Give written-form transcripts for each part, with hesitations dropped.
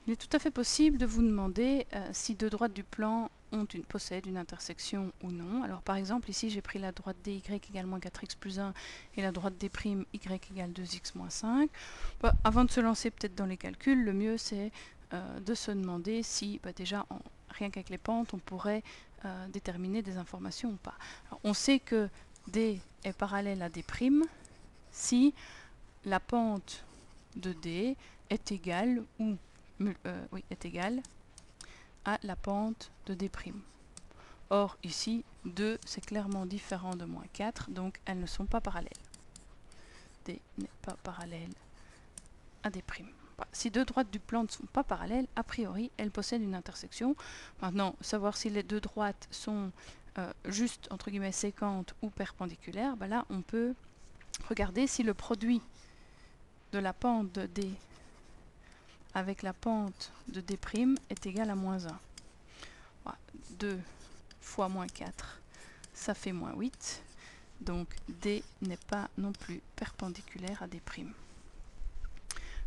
Il est tout à fait possible de vous demander si deux droites du plan possèdent une intersection ou non. Alors par exemple, ici j'ai pris la droite dy égale moins 4x plus 1 et la droite d' y égale 2x moins 5. Avant de se lancer peut-être dans les calculs, le mieux c'est de se demander si déjà, rien qu'avec les pentes, on pourrait déterminer des informations ou pas. Alors, on sait que d est parallèle à d' si la pente de d est égale ou est égale à la pente de d'. Or, ici, 2, c'est clairement différent de moins 4, donc elles ne sont pas parallèles. D n'est pas parallèle à d'. Si deux droites du plan ne sont pas parallèles, a priori, elles possèdent une intersection. Maintenant, savoir si les deux droites sont juste, entre guillemets, séquentes ou perpendiculaires, là, on peut regarder si le produit de la pente de d avec la pente de d' est égal à moins 1. Voilà. 2 fois moins 4, ça fait moins 8. Donc d n'est pas non plus perpendiculaire à d'.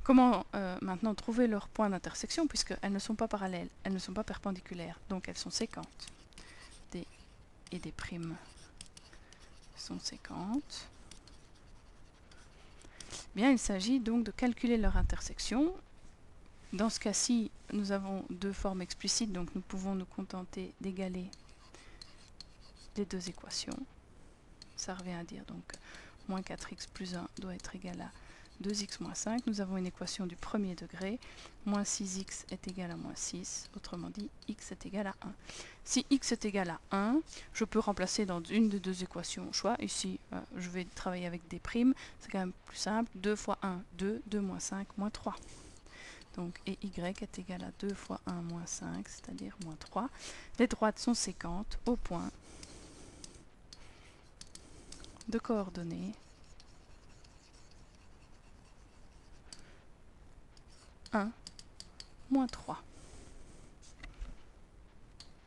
Comment maintenant trouver leurs points d'intersection, puisqu'elles ne sont pas parallèles, elles ne sont pas perpendiculaires, donc elles sont séquentes. D et d' sont séquentes. Bien, il s'agit donc de calculer leur intersection. Dans ce cas-ci, nous avons deux formes explicites, donc nous pouvons nous contenter d'égaler les deux équations. Ça revient à dire donc moins 4x plus 1 doit être égal à 2x moins 5. Nous avons une équation du premier degré. Moins 6x est égal à moins 6. Autrement dit, x est égal à 1. Si x est égal à 1, je peux remplacer dans une des deux équations au choix. Ici, je vais travailler avec des primes. C'est quand même plus simple. 2 fois 1, 2. 2 moins 5, moins 3. Donc, et y est égal à 2 fois 1 moins 5, c'est-à-dire moins 3. Les droites sont séquentes au point de coordonnées 1, moins 3.